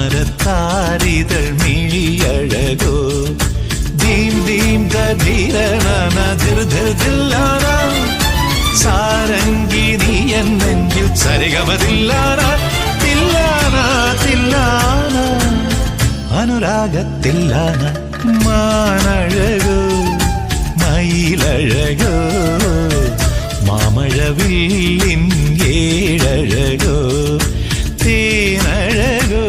താമരത്താരിതൾ മിഴിയഴകോ ദീം ദീം ഗധീരന ധിർ ധിർ ദില്ലാന സാരംഗി നീ എന്നെങ്കിൽ സരിഗമതില്ലാന തില്ലാന തില്ലാന അനുരാഗത്തില്ലാന മാനഴകോ മയിലഴകോ മാമഴവില്ലിൻ ഏഴഴകോ തേനഴകോ